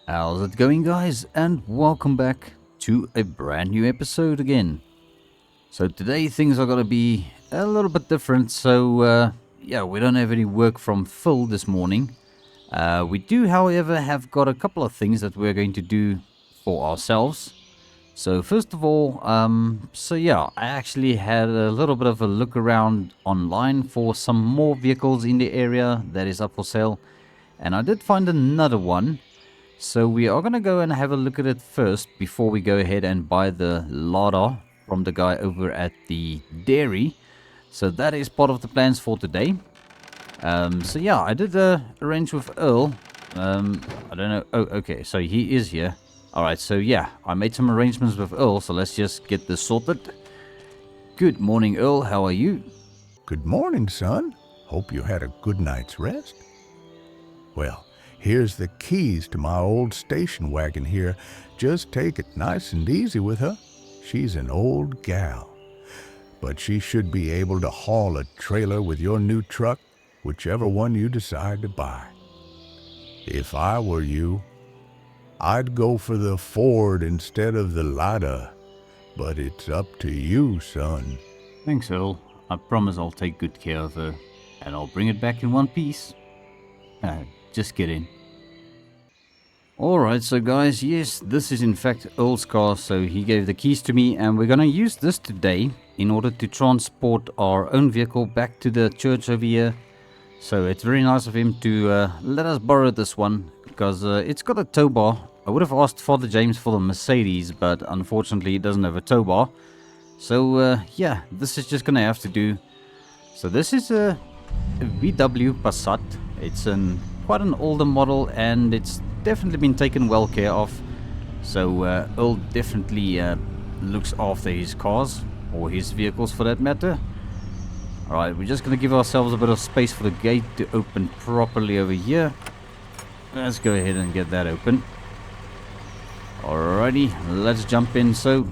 How's it going, guys? And welcome back to a brand new episode again. So today things are going to be a little bit different. Yeah, we don't have any work from Phil this morning. We do, however, have got a couple of things that we're going to do for ourselves. So first of all, yeah, I actually had a little bit of a look around online for some more vehicles in the area that is up for sale. And I did find another one. So we are going to go and have a look at it first before we go ahead and buy the Lada from the guy over at the dairy. So that is part of the plans for today. So yeah, I did arrange with Earl. I don't know. Oh, okay. So he is here. Alright, so yeah, I made some arrangements with Earl. So let's just get this sorted. Good morning, Earl. How are you? Good morning, son. Hope you had a good night's rest. Well, here's the keys to my old station wagon here. Just take it nice and easy with her. She's an old gal. But she should be able to haul a trailer with your new truck, whichever one you decide to buy. If I were you, I'd go for the Ford instead of the Lada. But it's up to you, son. Thanks, Earl. I promise I'll take good care of her. And I'll bring it back in one piece. Just kidding. Alright, so guys, yes, this is in fact Earl's car, so he gave the keys to me, and we're going to use this today in order to transport our own vehicle back to the church over here. So it's very nice of him to let us borrow this one, because it's got a tow bar. I would have asked Father James for the Mercedes, but unfortunately it doesn't have a tow bar. So yeah, this is just going to have to do. So this is a VW Passat. It's quite an older model, and it's definitely been taken well care of. So Earl definitely looks after his cars, or his vehicles for that matter. Alright, we're just going to give ourselves a bit of space for the gate to open properly over here. Let's go ahead and get that open. Alrighty, let's jump in. So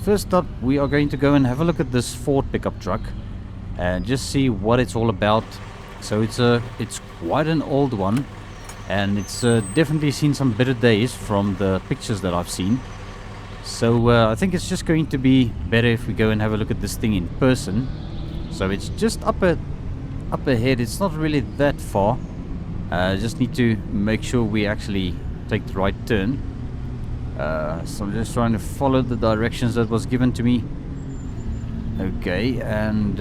first up, we are going to go and have a look at this Ford pickup truck and just see what it's all about. So it's quite an old one, and it's definitely seen some better days from the pictures that I've seen. So I think it's just going to be better if we go and have a look at this thing in person. So it's just up ahead. It's not really that far. Just need to make sure we actually take the right turn. So I'm just trying to follow the directions that was given to me. Okay, and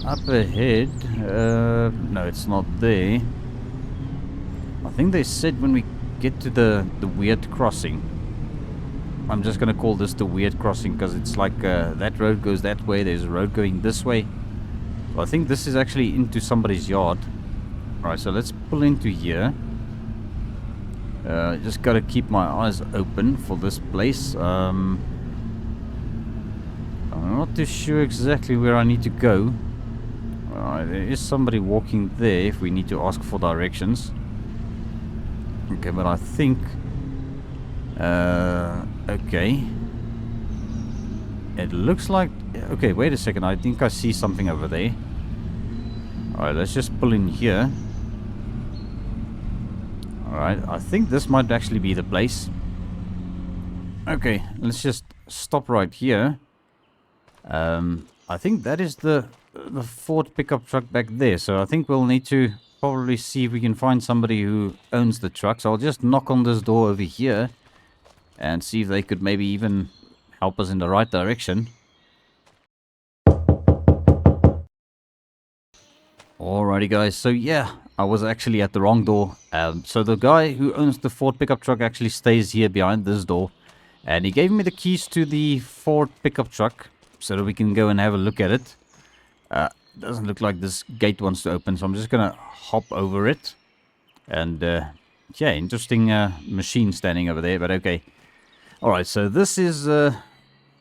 up ahead, no, it's not there. I think they said when we get to the weird crossing. I'm just gonna call this the weird crossing because it's like that road goes that way, there's a road going this way. So I think this is actually into somebody's yard. Alright, so let's pull into here. Just gotta keep my eyes open for this place. I'm not too sure exactly where I need to go. There is somebody walking there if we need to ask for directions. Okay, but I think... okay. It looks like... Okay, wait a second. I think I see something over there. Alright, let's just pull in here. Alright, I think this might actually be the place. Okay, let's just stop right here. I think that is the Ford pickup truck back there. So I think we'll need to probably see if we can find somebody who owns the truck. So I'll just knock on this door over here and see if they could maybe even help us in the right direction. Alrighty guys, so yeah, I was actually at the wrong door. So the guy who owns the Ford pickup truck actually stays here behind this door. And he gave me the keys to the Ford pickup truck so that we can go and have a look at it. Doesn't look like this gate wants to open, so I'm just gonna hop over it. And yeah, interesting machine standing over there, but okay. Alright, so this is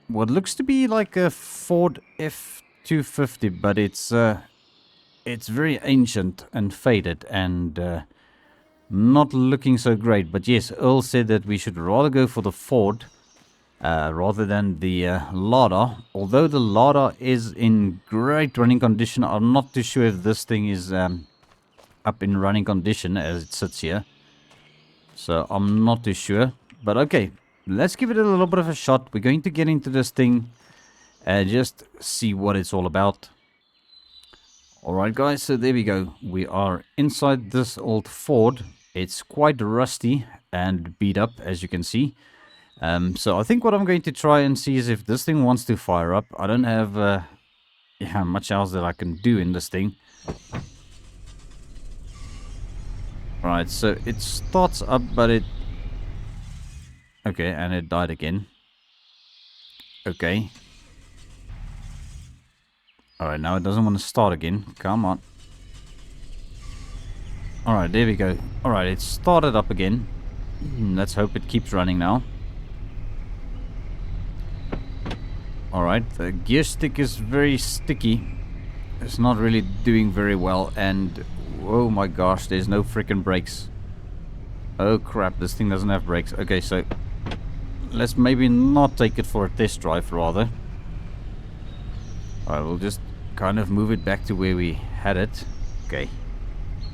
what looks to be like a Ford F250, but it's very ancient and faded and not looking so great. But yes, Earl said that we should rather go for the Ford rather than the Lada. Although the Lada is in great running condition, I'm not too sure if this thing is up in running condition as it sits here. So I'm not too sure. But okay, let's give it a little bit of a shot. We're going to get into this thing and just see what it's all about. Alright guys, so there we go. We are inside this old Ford. It's quite rusty and beat up, as you can see. So I think what I'm going to try and see is if this thing wants to fire up. I don't have much else that I can do in this thing. Right, so it starts up, but it... Okay, and it died again. Okay. Alright, now it doesn't want to start again. Come on. Alright, there we go. Alright, it started up again. Let's hope it keeps running now. Alright, the gear stick is very sticky. It's not really doing very well, and... Oh my gosh, there's no freaking brakes. Oh crap, this thing doesn't have brakes. Okay, so... Let's maybe not take it for a test drive, rather. Alright, we'll just kind of move it back to where we had it. Okay.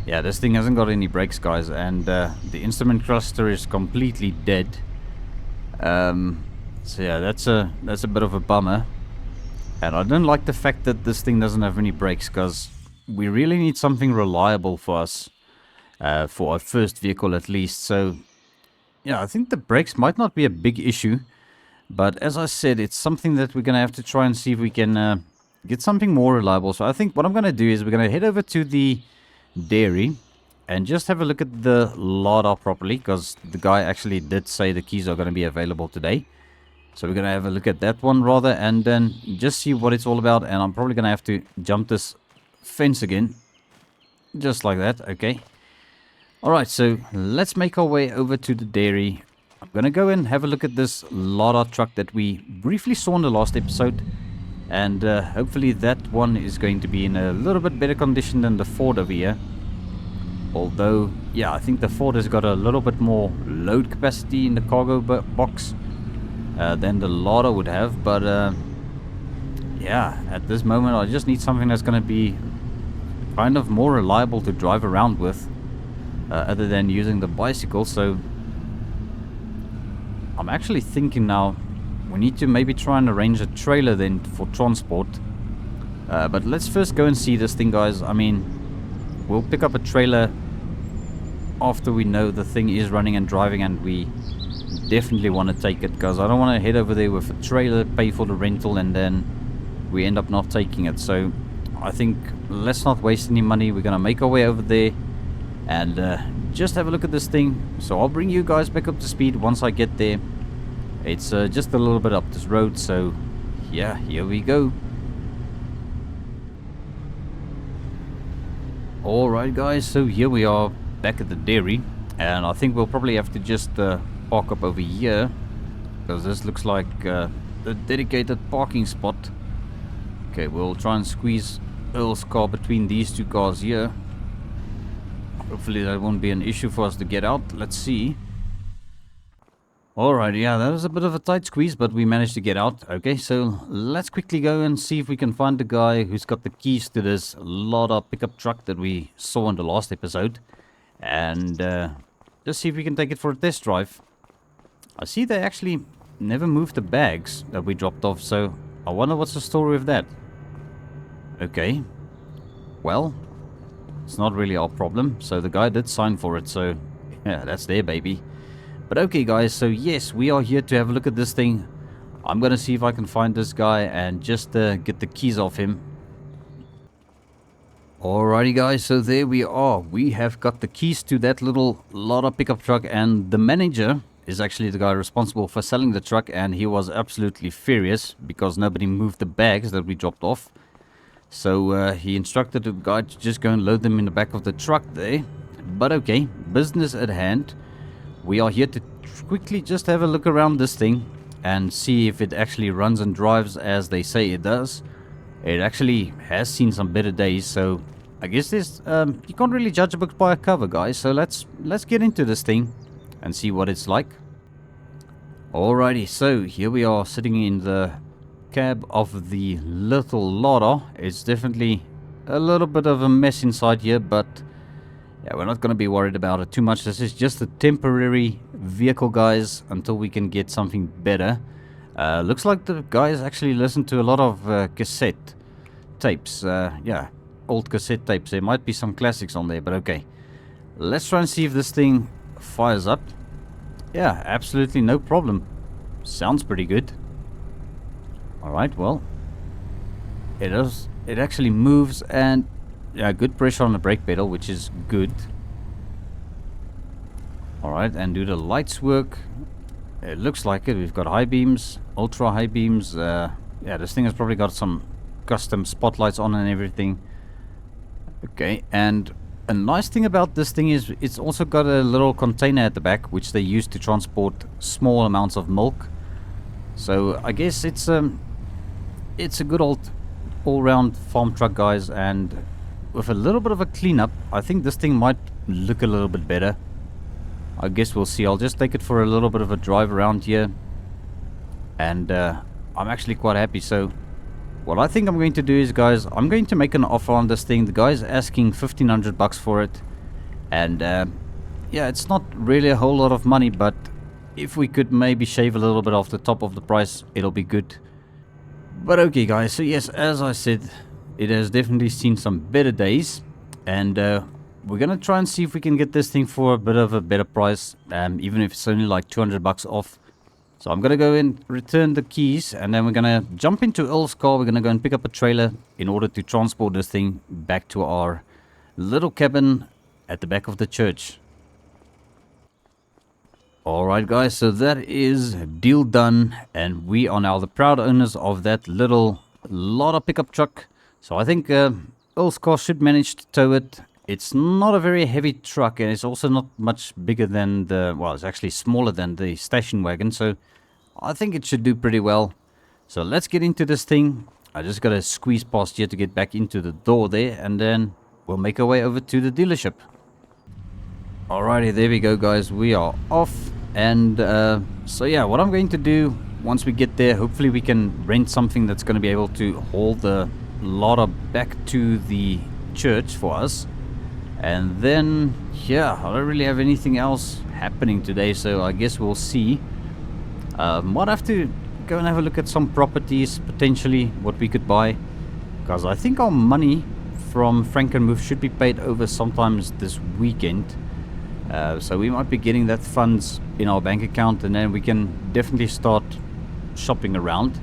Yeah, this thing hasn't got any brakes, guys, and the instrument cluster is completely dead. So yeah, that's a bit of a bummer. And I don't like the fact that this thing doesn't have any brakes, because we really need something reliable for us. For our first vehicle at least. So yeah, I think the brakes might not be a big issue. But as I said, it's something that we're going to have to try and see if we can get something more reliable. So I think what I'm going to do is we're going to head over to the dairy and just have a look at the Lada properly, because the guy actually did say the keys are going to be available today. So we're going to have a look at that one rather, and then just see what it's all about. And I'm probably going to have to jump this fence again, just like that. Okay. Alright, so let's make our way over to the dairy. I'm going to go and have a look at this Lada truck that we briefly saw in the last episode. And hopefully that one is going to be in a little bit better condition than the Ford over here. Although, yeah, I think the Ford has got a little bit more load capacity in the cargo box than the Lada would have. But yeah, at this moment I just need something that's going to be kind of more reliable to drive around with. Other than using the bicycle. So I'm actually thinking now we need to maybe try and arrange a trailer then for transport. But let's first go and see this thing, guys. I mean, we'll pick up a trailer after we know the thing is running and driving, and we definitely want to take it, because I don't want to head over there with a trailer, pay for the rental, and then we end up not taking it. So I think let's not waste any money. We're going to make our way over there and just have a look at this thing. So I'll bring you guys back up to speed once I get there. It's just a little bit up this road, so yeah, here we go. Alright guys, so here we are back at the dairy, and I think we'll probably have to just park up over here, because this looks like the dedicated parking spot. Okay, we'll try and squeeze Earl's car between these two cars here. Hopefully that won't be an issue for us to get out. Let's see. Alright, yeah, that was a bit of a tight squeeze, but we managed to get out. Okay, so let's quickly go and see if we can find the guy who's got the keys to this Lada pickup truck that we saw in the last episode. And just see if we can take it for a test drive. I see they actually never moved the bags that we dropped off, so I wonder what's the story with that. Okay, well, it's not really our problem. So the guy did sign for it, so yeah, that's their baby. But okay guys, so yes, we are here to have a look at this thing. I'm gonna see if I can find this guy and just get the keys off him. Alrighty guys, so there we are. We have got the keys to that little Lada pickup truck, and the manager is actually the guy responsible for selling the truck, and he was absolutely furious because nobody moved the bags that we dropped off. So he instructed the guy to just go and load them in the back of the truck there. But okay, business at hand. We are here to quickly just have a look around this thing and see if it actually runs and drives as they say it does. It actually has seen some better days, so I guess this you can't really judge a book by a cover, guys. So let's get into this thing and see what it's like. Alrighty, so here we are sitting in the cab of the little Lada. It's definitely a little bit of a mess inside here, but Yeah, we're not going to be worried about it too much. This is just a temporary vehicle, guys, until we can get something better. Looks like the guys actually listen to a lot of cassette tapes. Yeah, old cassette tapes. There might be some classics on there, but okay. Let's try and see if this thing fires up. Yeah, absolutely no problem. Sounds pretty good. Alright, well, it does. It actually moves, and yeah, good pressure on the brake pedal, which is good. Alright, and do the lights work? It looks like it. We've got high beams, ultra high beams. Yeah, this thing has probably got some custom spotlights on and everything. Okay, and a nice thing about this thing is it's also got a little container at the back, which they use to transport small amounts of milk. So I guess it's a good old all-round farm truck, guys, and with a little bit of a cleanup, I think this thing might look a little bit better. I guess we'll see. I'll just take it for a little bit of a drive around here, and I'm actually quite happy. So what I think I'm going to do is, guys, I'm going to make an offer on this thing. The guy's asking 1,500 bucks for it, and yeah, it's not really a whole lot of money, but if we could maybe shave a little bit off the top of the price, it'll be good. But okay, guys, so yes, as I said, it has definitely seen some better days, and we're gonna try and see if we can get this thing for a bit of a better price, even if it's only like 200 bucks off. So I'm gonna go and return the keys, and then we're gonna jump into Earl's car. We're gonna go and pick up a trailer in order to transport this thing back to our little cabin at the back of the church. Alright, guys, so that is deal done, and we are now the proud owners of that little Lada pickup truck. So I think Earl's car should manage to tow it. It's not a very heavy truck, and it's also not much bigger than the, well, it's actually smaller than the station wagon, so I think it should do pretty well. So let's get into this thing. I just gotta squeeze past here to get back into the door there, and then we'll make our way over to the dealership. Alrighty, there we go, guys. We are off, and so yeah, what I'm going to do once we get there, hopefully we can rent something that's going to be able to haul the Lada back to the church for us. And then, yeah, I don't really have anything else happening today, so I guess we'll see. Might have to go and have a look at some properties, potentially, what we could buy. Because I think our money from Frankenmuth should be paid over sometimes this weekend. So we might be getting that funds in our bank account, and then we can definitely start shopping around.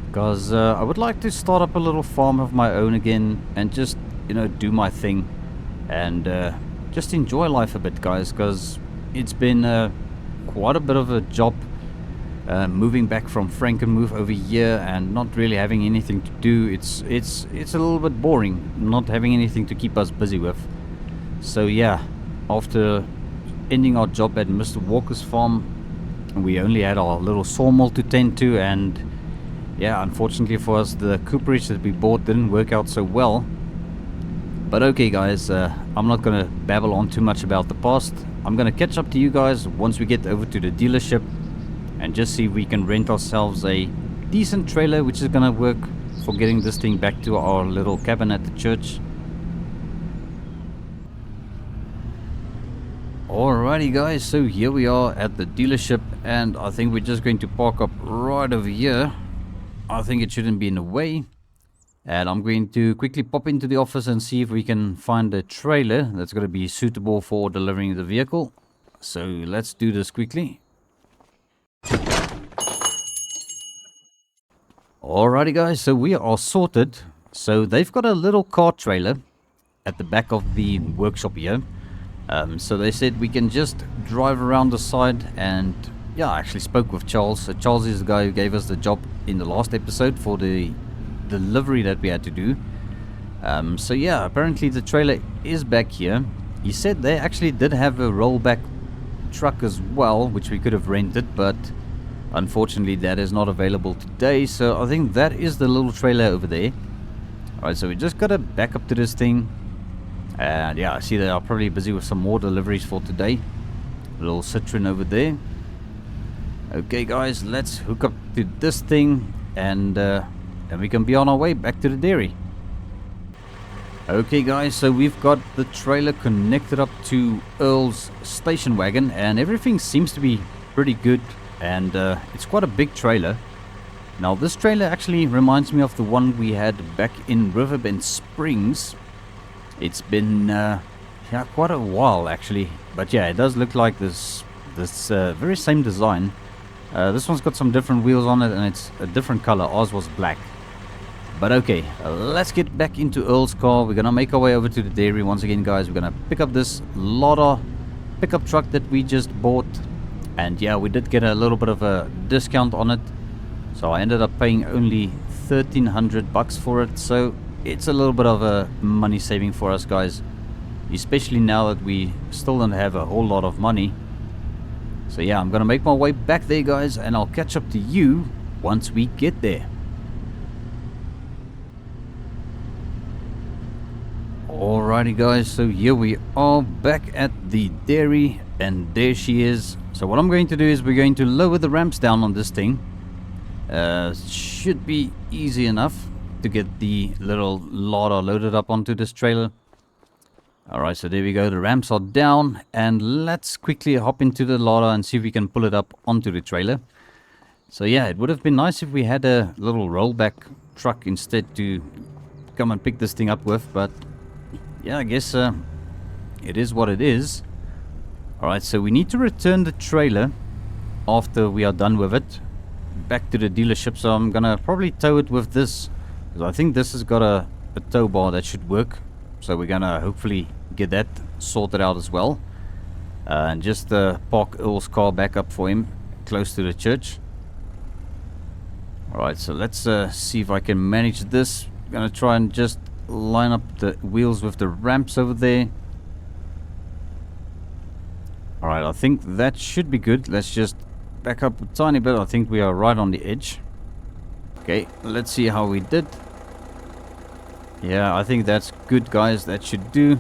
Because I would like to start up a little farm of my own again, and just, you know, do my thing. And just enjoy life a bit, guys, because it's been quite a bit of a job moving back from Frankenmuth over here and not really having anything to do. It's a little bit boring, not having anything to keep us busy with. So yeah, after ending our job at Mr. Walker's farm, we only had our little sawmill to tend to, and yeah, unfortunately for us, the cooperage that we bought didn't work out so well. But okay, guys, I'm not going to babble on too much about the past. I'm going to catch up to you guys once we get over to the dealership and just see if we can rent ourselves a decent trailer, which is going to work for getting this thing back to our little cabin at the church. Alrighty, guys, so here we are at the dealership, and I think we're just going to park up right over here. I think it shouldn't be in the way. And I'm going to quickly pop into the office and see if we can find a trailer that's going to be suitable for delivering the vehicle. So let's do this quickly. Alrighty, guys, so we are sorted. So they've got a little car trailer at the back of the workshop here. So they said we can just drive around the side, and yeah, I actually spoke with Charles. So Charles is the guy who gave us the job in the last episode for the delivery that we had to do. So yeah, apparently the trailer is back here. He said they actually did have a rollback truck as well, which we could have rented, but unfortunately that is not available today. So I think that is the little trailer over there. Alright, so we just gotta back up to this thing, and yeah, I see they are probably busy with some more deliveries for today. A little Citroen over there. Okay, guys, let's hook up to this thing, and then we can be on our way back to the dairy. Okay guys, so we've got the trailer connected up to Earl's station wagon and everything seems to be pretty good, and it's quite a big trailer. Now this trailer actually reminds me of the one we had back in Riverbend Springs. It's been yeah, quite a while actually, but yeah, it does look like this very same design. This one's got some different wheels on it and it's a different color. Ours was black. But okay, let's get back into Earl's car. We're gonna make our way over to the dairy once again, guys. We're gonna pick up this Lada pickup truck that we just bought, and yeah, we did get a little bit of a discount on it, so I ended up paying only 1,300 bucks for it. So it's a little bit of a money saving for us, guys, especially now that we still don't have a whole lot of money. So yeah, I'm gonna make my way back there, guys, and I'll catch up to you once we get there. Alrighty guys, so here we are back at the dairy, and there she is. So what I'm going to do is we're going to lower the ramps down on this thing. Should be easy enough to get the little Lada loaded up onto this trailer. Alright, so there we go, the ramps are down, and let's quickly hop into the Lada and see if we can pull it up onto the trailer. So yeah, it would have been nice if we had a little rollback truck instead to come and pick this thing up with, but yeah, I guess it is what it is. Alright, so we need to return the trailer after we are done with it back to the dealership. So I'm gonna probably tow it with this, because I think this has got a tow bar that should work. So we're gonna hopefully get that sorted out as well, and just park Earl's car back up for him close to the church. Alright, so let's see if I can manage this. I'm gonna try and just line up the wheels with the ramps over there. Alright, I think that should be good. Let's just back up a tiny bit. I think we are right on the edge. Okay, let's see how we did. Yeah, I think that's good, guys. That should do.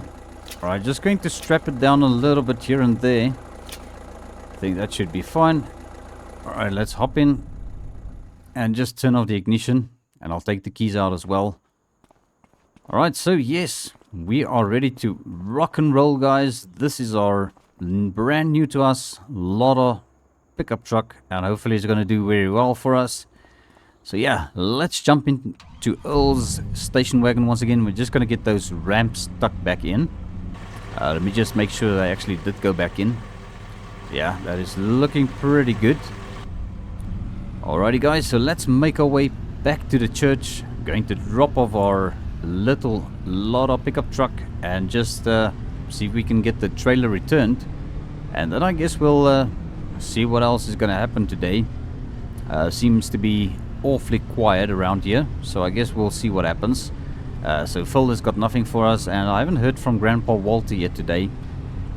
Alright, just going to strap it down a little bit here and there. I think that should be fine. Alright, let's hop in and just turn off the ignition, and I'll take the keys out as well. Alright, so yes, we are ready to rock and roll, guys. This is our brand new to us Lada pickup truck, and hopefully it's going to do very well for us. So yeah, let's jump into Earl's station wagon once again. We're just going to get those ramps stuck back in. Let me just make sure they actually did go back in. Yeah, that is looking pretty good. Alrighty guys, so let's make our way back to the church. I'm going to drop off our little Lada pickup truck and just see if we can get the trailer returned, and then I guess we'll see what else is going to happen today. Seems to be awfully quiet around here, so I guess we'll see what happens. So Phil has got nothing for us, and I haven't heard from Grandpa Walter yet today,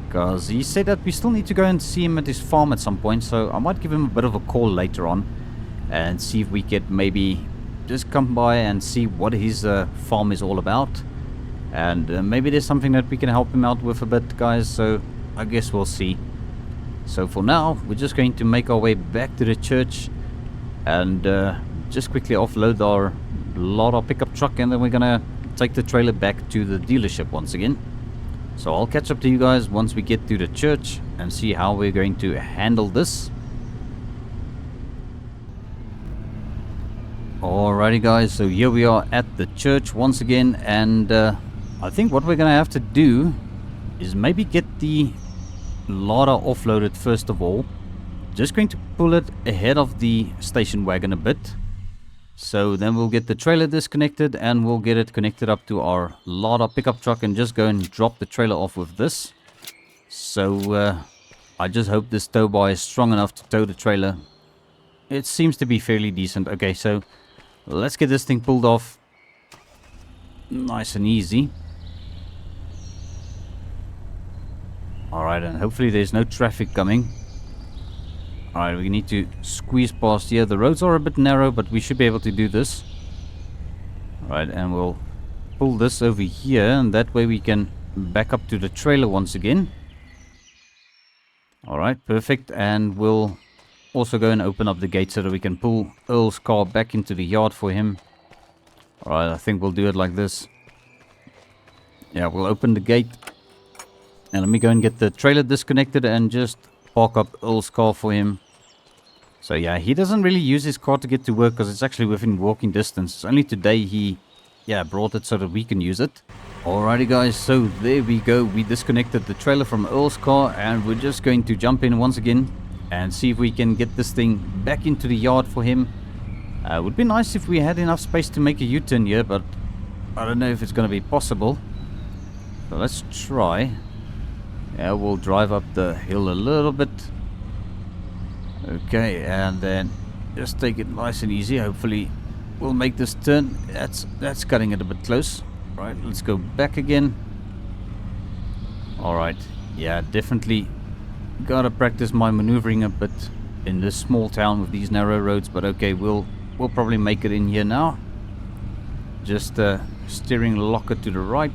because he said that we still need to go and see him at his farm at some point. So I might give him a bit of a call later on and see if we could maybe just come by and see what his farm is all about, and maybe there's something that we can help him out with a bit, guys. So I guess we'll see. So for now, we're just going to make our way back to the church and just quickly offload our Lada pickup truck, and then we're gonna take the trailer back to the dealership once again. So I'll catch up to you guys once we get to the church and see how we're going to handle this. Alrighty guys, so here we are at the church once again, and I think what we're gonna have to do is maybe get the Lada offloaded first of all. Just going to pull it ahead of the station wagon a bit, so then we'll get the trailer disconnected and we'll get it connected up to our Lada pickup truck and just go and drop the trailer off with this. So I just hope this tow bar is strong enough to tow the trailer. It seems to be fairly decent. Okay, so let's get this thing pulled off nice and easy. Alright, and hopefully there's no traffic coming. Alright, we need to squeeze past here. The roads are a bit narrow, but we should be able to do this. Alright, and we'll pull this over here, and that way we can back up to the trailer once again. Alright, perfect. And we'll also go and open up the gate so that we can pull Earl's car back into the yard for him. Alright, I think we'll do it like this. Yeah, we'll open the gate. And let me go and get the trailer disconnected and just park up Earl's car for him. So yeah, he doesn't really use his car to get to work because it's actually within walking distance. It's only today he, brought it so that we can use it. Alrighty guys, so there we go. We disconnected the trailer from Earl's car and we're just going to jump in once again and see if we can get this thing back into the yard for him. It would be nice if we had enough space to make a U-turn here, but I don't know if it's going to be possible. So let's try. Yeah, we'll drive up the hill a little bit. Okay, and then just take it nice and easy. Hopefully we'll make this turn. That's cutting it a bit close. Right, let's go back again. Alright, yeah, definitely gotta practice my maneuvering a bit in this small town with these narrow roads, but okay, we'll probably make it in here now. Just steering locker to the right.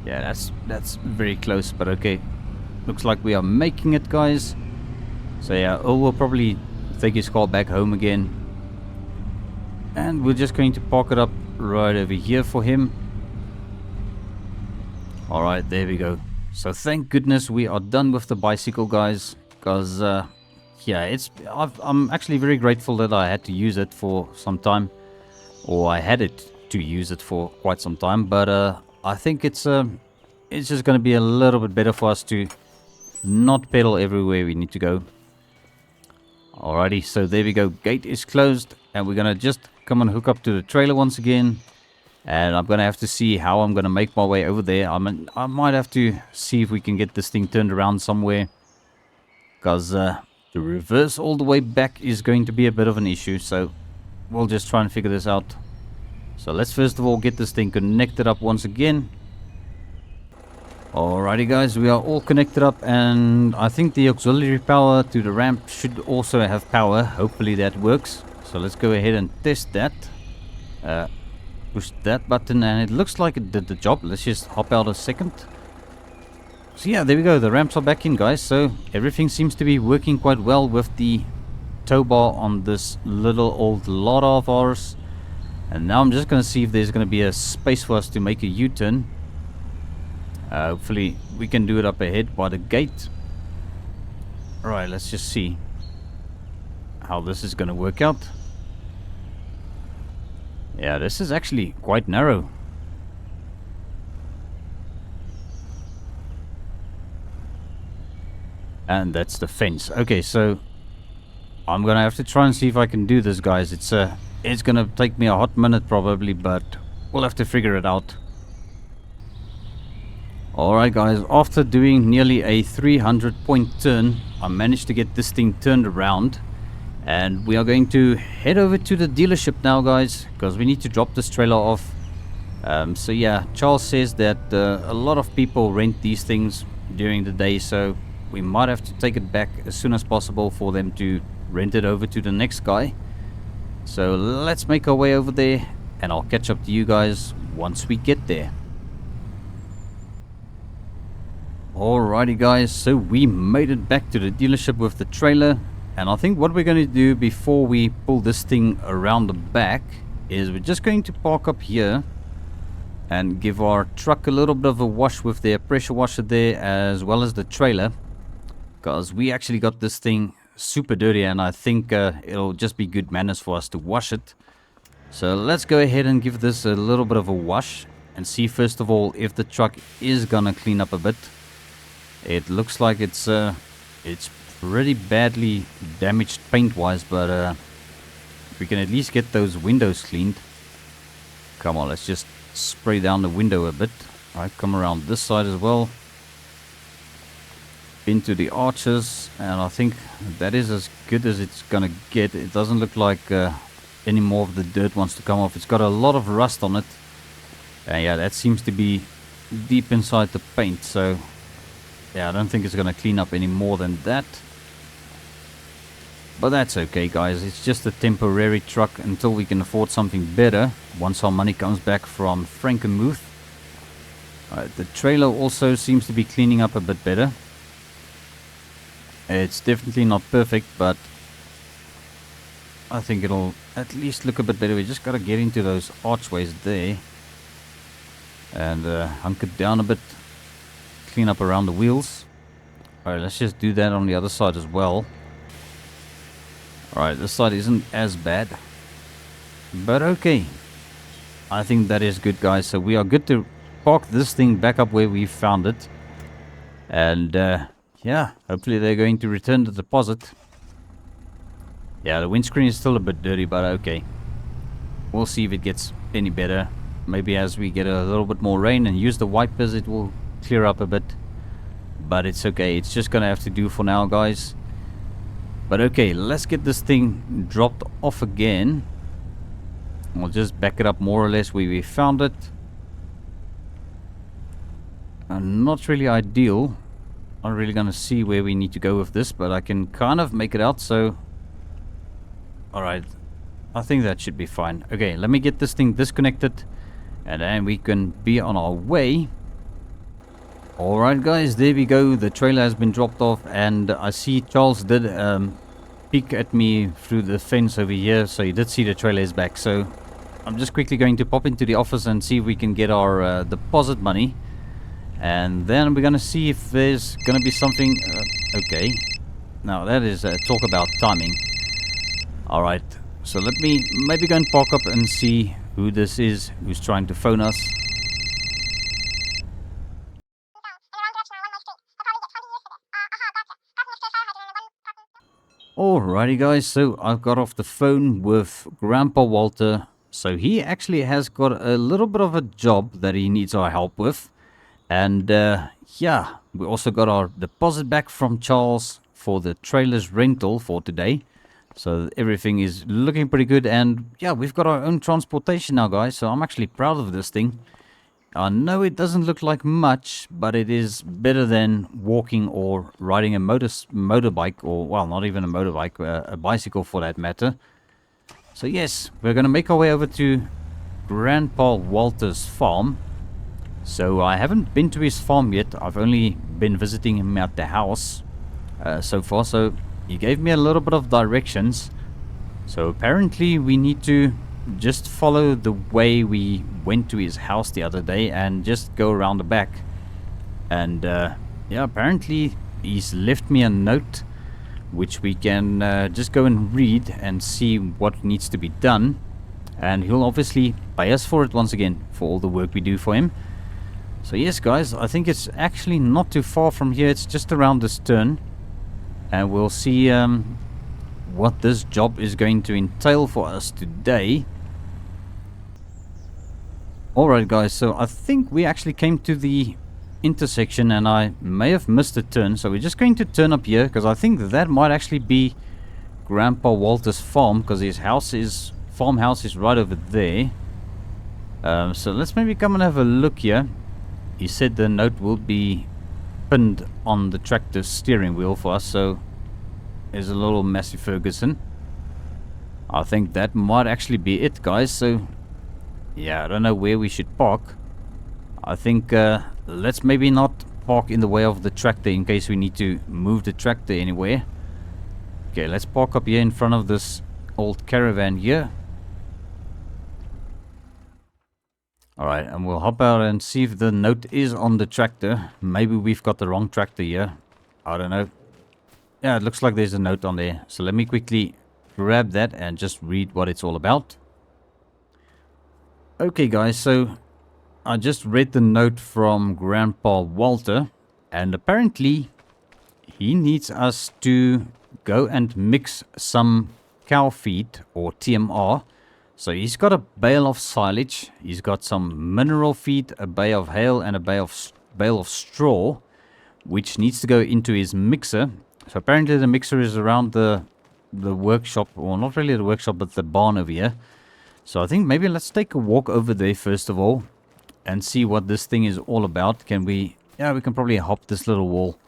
Yeah, that's very close, but okay. Looks like we are making it, guys. So yeah, we'll probably take his car back home again. And we're just going to park it up right over here for him. Alright, there we go. So thank goodness we are done with the bicycle, guys. Because, yeah, I'm actually very grateful that I had to use it for some time. Or I had it to use it for quite some time. But I think it's just going to be a little bit better for us to not pedal everywhere we need to go. Alrighty, so there we go. Gate is closed. And we're going to just come and hook up to the trailer once again. And I'm going to have to see how I'm going to make my way over there. I might have to see if we can get this thing turned around somewhere. Because the reverse all the way back is going to be a bit of an issue. So we'll just try and figure this out. So let's first of all get this thing connected up once again. Alrighty guys, we are all connected up. And I think the auxiliary power to the ramp should also have power. Hopefully that works. So let's go ahead and test that. Push that button and it looks like it did the job. Let's just hop out a second. So yeah, there we go. The ramps are back in, guys. So everything seems to be working quite well with the tow bar on this little old Lada of ours. And now I'm just going to see if there's going to be a space for us to make a U-turn. Hopefully we can do it up ahead by the gate. Alright, let's just see how this is going to work out. Yeah, this is actually quite narrow. And that's the fence. Okay, so I'm gonna have to try and see if I can do this, guys. It's gonna take me a hot minute probably, but we'll have to figure it out. Alright guys, after doing nearly a 300-point turn, I managed to get this thing turned around. And we are going to head over to the dealership now, guys, because we need to drop this trailer off. So yeah, Charles says that a lot of people rent these things during the day, so we might have to take it back as soon as possible for them to rent it over to the next guy. So let's make our way over there, and I'll catch up to you guys once we get there. Alrighty guys, so we made it back to the dealership with the trailer. And I think what we're going to do before we pull this thing around the back is we're just going to park up here and give our truck a little bit of a wash with their pressure washer there, as well as the trailer, because we actually got this thing super dirty and I think it'll just be good manners for us to wash it. So let's go ahead and give this a little bit of a wash and see first of all if the truck is gonna clean up a bit. It looks like it's pretty badly damaged paint wise, but we can at least get those windows cleaned. Come on, let's just spray down the window a bit. Alright, come around this side as well, into the arches, and I think that is as good as it's gonna get. It doesn't look like any more of the dirt wants to come off. It's got a lot of rust on it, and yeah, that seems to be deep inside the paint, so yeah, I don't think it's gonna clean up any more than that. But that's okay guys, it's just a temporary truck until we can afford something better once our money comes back from Frankenmuth. The trailer also seems to be cleaning up a bit better. It's definitely not perfect, but I think it'll at least look a bit better. We just gotta get into those archways there. And hunker down a bit. Clean up around the wheels. Alright, let's just do that on the other side as well. Alright, this side isn't as bad. But okay. I think that is good, guys. So we are good to park this thing back up where we found it. And yeah, hopefully they're going to return the deposit. Yeah, the windscreen is still a bit dirty, but okay. We'll see if it gets any better. Maybe as we get a little bit more rain and use the wipers, it will clear up a bit. But it's okay. It's just going to have to do for now, guys. But okay, let's get this thing dropped off again. We'll just back it up more or less where we found it. Not really ideal. Not really going to see where we need to go with this, but I can kind of make it out, so... Alright, I think that should be fine. Okay, let me get this thing disconnected, and then we can be on our way. Alright guys, there we go. The trailer has been dropped off, and I see Charles did peek at me through the fence over here, so he did see the trailer is back. So I'm just quickly going to pop into the office and see if we can get our deposit money. And then we're going to see if there's going to be something... okay. Now that is talk about timing. Alright, so let me maybe go and park up and see who this is, who's trying to phone us. Alrighty guys, so I've got off the phone with Grandpa Walter. So he actually has got a little bit of a job that he needs our help with. And yeah, we also got our deposit back from Charles for the trailer's rental for today. So everything is looking pretty good, and yeah, we've got our own transportation now, guys. So I'm actually proud of this thing. I know it doesn't look like much, but it is better than walking or riding a motorbike, or well, not even a motorbike, a bicycle for that matter. So yes, we're going to make our way over to Grandpa Walter's farm. So I haven't been to his farm yet. I've only been visiting him at the house so far. So he gave me a little bit of directions. So apparently we need to just follow the way we went to his house the other day and just go around the back. And yeah, apparently he's left me a note which we can just go and read and see what needs to be done. And he'll obviously pay us for it once again for all the work we do for him. So yes guys, I think it's actually not too far from here. It's just around this turn. And we'll see what this job is going to entail for us today. Alright guys, so I think we actually came to the intersection and I may have missed a turn. So we're just going to turn up here because I think that might actually be Grandpa Walter's farm, because his farmhouse is right over there. So let's maybe come and have a look here. He said the note will be pinned on the tractor's steering wheel for us, so there's a little Massey Ferguson. I think that might actually be it, guys. So yeah, I don't know where we should park. I think let's maybe not park in the way of the tractor in case we need to move the tractor anywhere. Okay, let's park up here in front of this old caravan here. Alright, and we'll hop out and see if the note is on the tractor. Maybe we've got the wrong tractor here. I don't know. Yeah, it looks like there's a note on there. So let me quickly grab that and just read what it's all about. Okay guys, so I just read the note from Grandpa Walter. And apparently he needs us to go and mix some cow feed, or TMR. So he's got a bale of silage, he's got some mineral feed, a bale of hay, and a bale of straw, which needs to go into his mixer. So apparently the mixer is around the workshop, or not really the workshop, but the barn over here. So I think maybe let's take a walk over there first of all and see what this thing is all about. Can we... yeah, we can probably hop this little wall.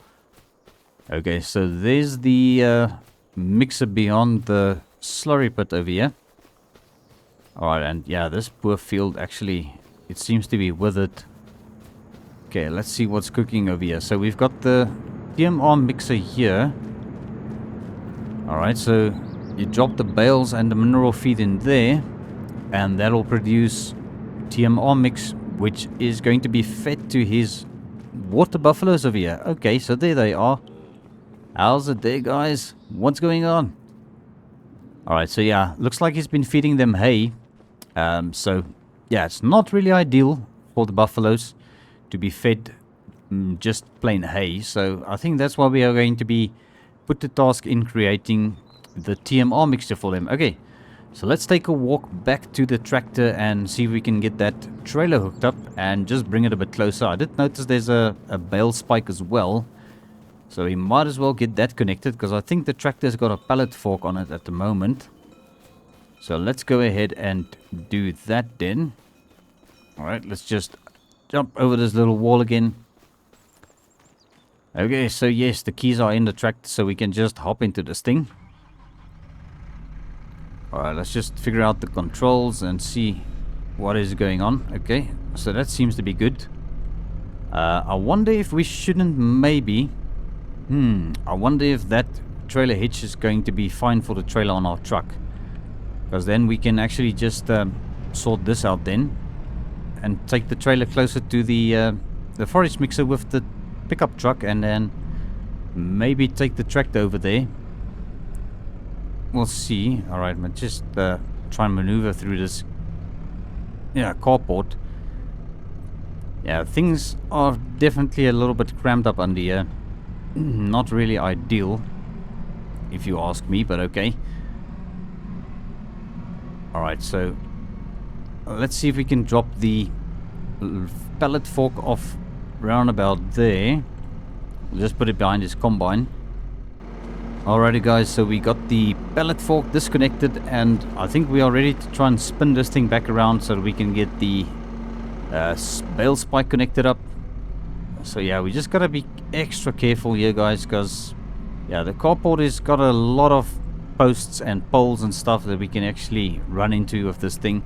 Okay, so there's the mixer beyond the slurry pit over here. Alright, and yeah, this poor field actually, it seems to be withered. Okay, let's see what's cooking over here. So we've got the TMR mixer here. Alright, so you drop the bales and the mineral feed in there, and that'll produce TMR mix which is going to be fed to his water buffaloes over here. Okay, so there they are. How's it there, guys? What's going on? Alright, so yeah, looks like he's been feeding them hay. So yeah, it's not really ideal for the buffaloes to be fed just plain hay. So I think that's why we are going to be put the task in creating the TMR mixture for them. Okay, so let's take a walk back to the tractor and see if we can get that trailer hooked up and just bring it a bit closer. I did notice there's a bale spike as well, so we might as well get that connected because I think the tractor's got a pallet fork on it at the moment. So let's go ahead and do that then. Alright, let's just jump over this little wall again. Okay, so yes, the keys are in the tractor, so we can just hop into this thing. Alright, let's just figure out the controls and see what is going on. Okay, so that seems to be good. I wonder if we shouldn't maybe... I wonder if that trailer hitch is going to be fine for the trailer on our truck. Because then we can actually just sort this out then. And take the trailer closer to the forage mixer with the pickup truck, and then maybe take the tractor over there. We'll see. Alright, but just try and maneuver through this carport. Yeah, things are definitely a little bit cramped up under here. Not really ideal, if you ask me, but okay. Alright, so let's see if we can drop the pallet fork off round about there. We'll just put it behind his combine. Alrighty guys, so we got the pallet fork disconnected, and I think we are ready to try and spin this thing back around so that we can get the bale spike connected up. So yeah, we just gotta be extra careful here, guys, because yeah, the carport has got a lot of posts and poles and stuff that we can actually run into with this thing.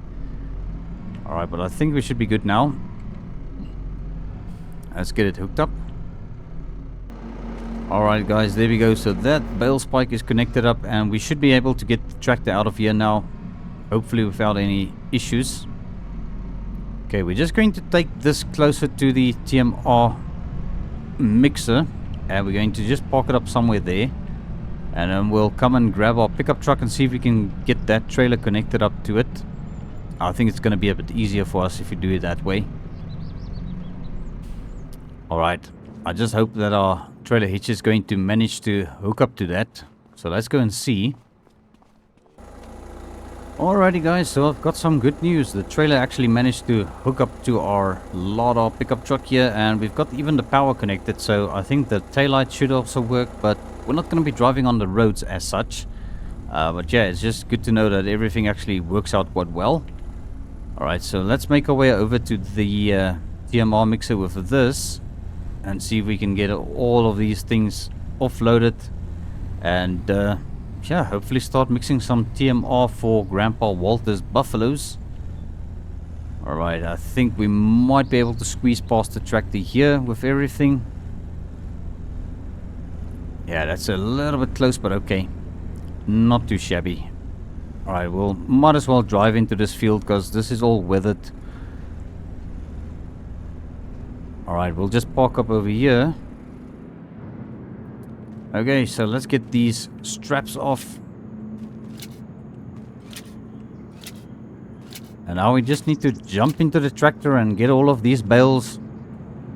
Alright, but I think we should be good now. Let's get it hooked up. Alright guys, there we go. So that bale spike is connected up, and we should be able to get the tractor out of here now, hopefully without any issues. Okay, we're just going to take this closer to the TMR mixer, and we're going to just park it up somewhere there, and then we'll come and grab our pickup truck and see if we can get that trailer connected up to it. I think it's going to be a bit easier for us if we do it that way. Alright, I just hope that our trailer hitch is going to manage to hook up to that. So let's go and see. Alrighty guys, so I've got some good news. The trailer actually managed to hook up to our Lada pickup truck here, and we've got even the power connected, so I think the taillight should also work, but we're not going to be driving on the roads as such. But yeah, it's just good to know that everything actually works out quite well. Alright, so let's make our way over to the TMR mixer with this and see if we can get all of these things offloaded, and yeah, hopefully start mixing some TMR for Grandpa Walter's buffaloes. Alright, I think we might be able to squeeze past the tractor here with everything. Yeah, that's a little bit close, but okay. Not too shabby. Alright, we'll might as well drive into this field because this is all weathered. Alright, we'll just park up over here. Okay, so let's get these straps off. And now we just need to jump into the tractor and get all of these bales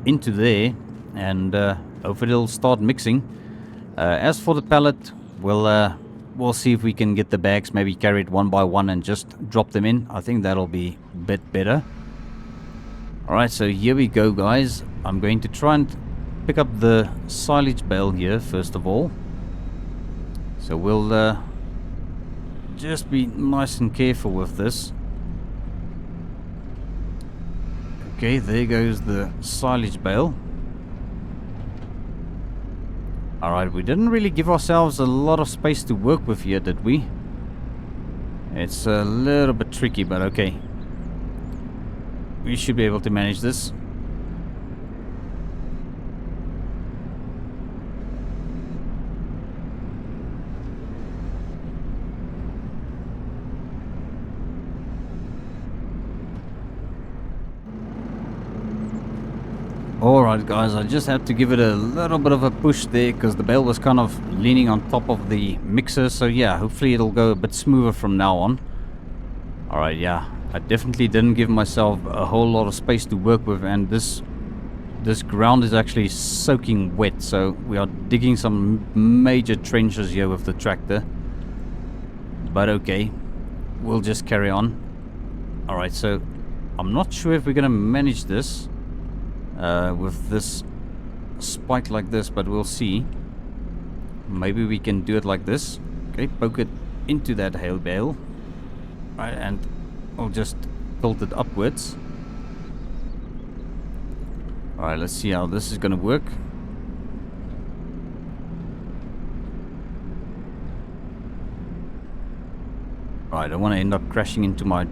into there. And hopefully it'll start mixing. As for the pallet, we'll see if we can get the bags maybe carried one by one and just drop them in. I think that'll be a bit better. Alright, so here we go guys. I'm going to try and pick up the silage bale here first of all. So we'll just be nice and careful with this. Okay, there goes the silage bale. Alright, we didn't really give ourselves a lot of space to work with here, did we? It's a little bit tricky, but okay. We should be able to manage this. Alright guys, I just had to give it a little bit of a push there because the bale was kind of leaning on top of the mixer. So yeah, hopefully it'll go a bit smoother from now on. Alright, yeah, I definitely didn't give myself a whole lot of space to work with, and this ground is actually soaking wet, so we are digging some major trenches here with the tractor. But okay, we'll just carry on. Alright, so I'm not sure if we're gonna manage this with this spike like this, but we'll see. Maybe we can do it like this. Okay, poke it into that hay bale. Right, and I'll just tilt it upwards. Alright, let's see how this is gonna work. Alright, I don't want to end up crashing into my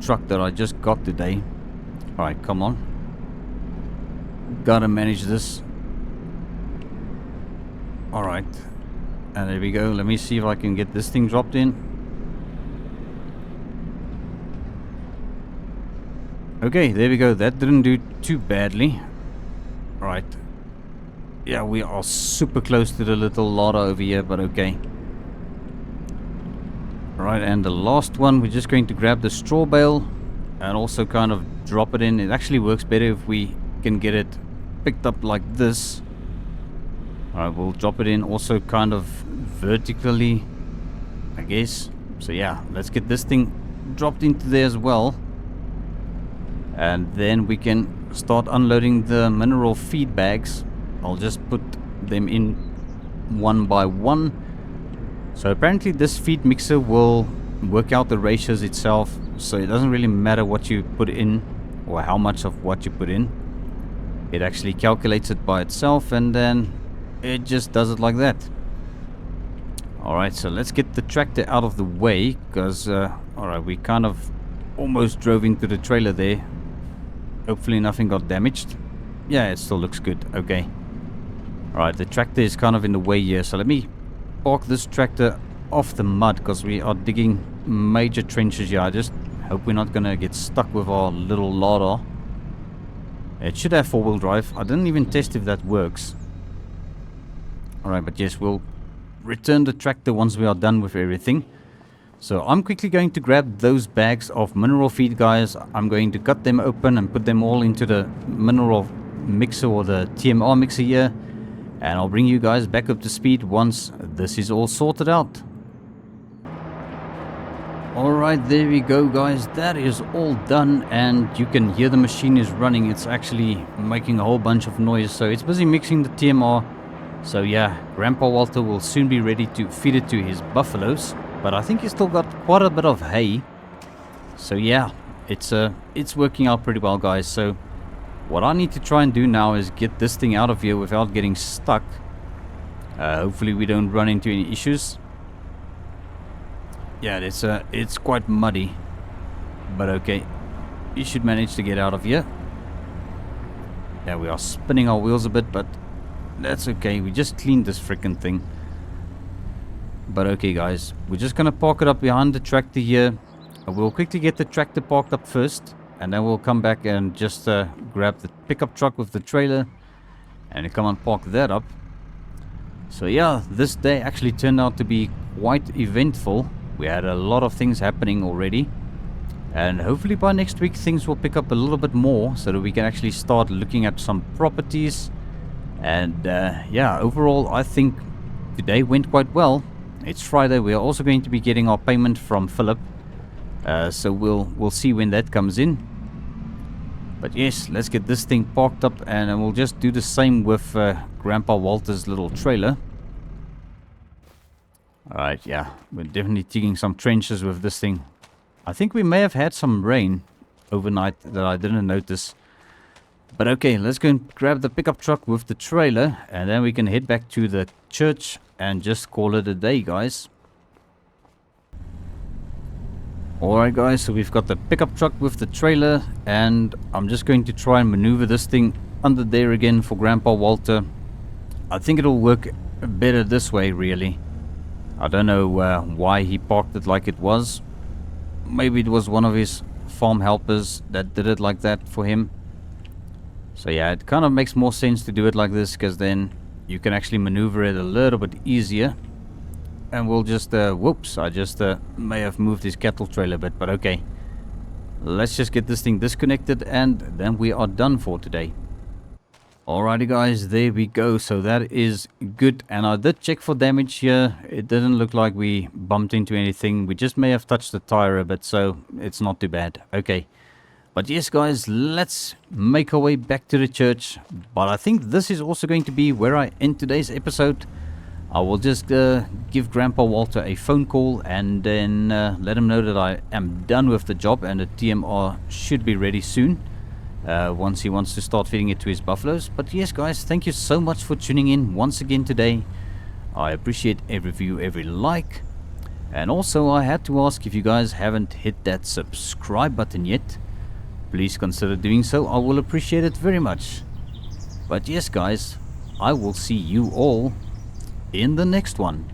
truck that I just got today. Alright, come on. Gotta manage this. Alright. And there we go. Let me see if I can get this thing dropped in. Okay, there we go. That didn't do too badly. Right. Yeah, we are super close to the little Lada over here, but okay. Right, and the last one, we're just going to grab the straw bale and also kind of drop it in. It actually works better if we can get it picked up like this. Alright, we'll drop it in also kind of vertically, I guess. So yeah, let's get this thing dropped into there as well. And then we can start unloading the mineral feed bags. I'll just put them in one by one. So apparently this feed mixer will work out the ratios itself. So it doesn't really matter what you put in or how much of what you put in. It actually calculates it by itself, and then it just does it like that. Alright, so let's get the tractor out of the way, because alright, we kind of almost drove into the trailer there. Hopefully nothing got damaged. Yeah, it still looks good. Okay. Alright, the tractor is kind of in the way here, so let me park this tractor off the mud, because we are digging major trenches here. I just hope we're not gonna get stuck with our little Lada. It should have four-wheel drive. I didn't even test if that works. Alright, but yes, we'll return the tractor once we are done with everything. So I'm quickly going to grab those bags of mineral feed, guys. I'm going to cut them open and put them all into the mineral mixer, or the TMR mixer here. And I'll bring you guys back up to speed once this is all sorted out. Alright, there we go, guys. That is all done, and you can hear the machine is running. It's actually making a whole bunch of noise, so it's busy mixing the TMR. So yeah, Grandpa Walter will soon be ready to feed it to his buffaloes. But I think he's still got quite a bit of hay. So yeah, it's working out pretty well, guys. So what I need to try and do now is get this thing out of here without getting stuck. Hopefully we don't run into any issues. Yeah, it's quite muddy. But okay, you should manage to get out of here. Yeah, we are spinning our wheels a bit, but that's okay. We just cleaned this freaking thing. But okay, guys, we're just gonna park it up behind the tractor here. We'll quickly get the tractor parked up first, and then we'll come back and just grab the pickup truck with the trailer and come and park that up. So yeah, this day actually turned out to be quite eventful. We had a lot of things happening already, and hopefully by next week things will pick up a little bit more, so that we can actually start looking at some properties. And yeah, overall I think today went quite well. It's Friday. We are also going to be getting our payment from Philip, so we'll see when that comes in. But yes, let's get this thing parked up, and we'll just do the same with Grandpa Walter's little trailer. Alright, yeah, we're definitely digging some trenches with this thing. I think we may have had some rain overnight that I didn't notice. But okay, let's go and grab the pickup truck with the trailer, and then we can head back to the church and just call it a day, guys. Alright guys, so we've got the pickup truck with the trailer, and I'm just going to try and maneuver this thing under there again for Grandpa Walter. I think it'll work better this way, really. I don't know why he parked it like it was. Maybe it was one of his farm helpers that did it like that for him. So yeah, it kind of makes more sense to do it like this, because then you can actually maneuver it a little bit easier. And we'll just, whoops, I just may have moved this cattle trailer a bit, but okay. Let's just get this thing disconnected and then we are done for today. Alrighty guys, there we go. So that is good. And I did check for damage here. It didn't look like we bumped into anything. We just may have touched the tire a bit, so it's not too bad. Okay. But yes guys, let's make our way back to the church. But I think this is also going to be where I end today's episode. I will just give Grandpa Walter a phone call and then let him know that I am done with the job and the TMR should be ready soon. Once he wants to start feeding it to his buffaloes. But yes guys, thank you so much for tuning in once again today. I appreciate every view, every like. And also I had to ask, if you guys haven't hit that subscribe button yet, please consider doing so. I will appreciate it very much. But yes guys, I will see you all in the next one.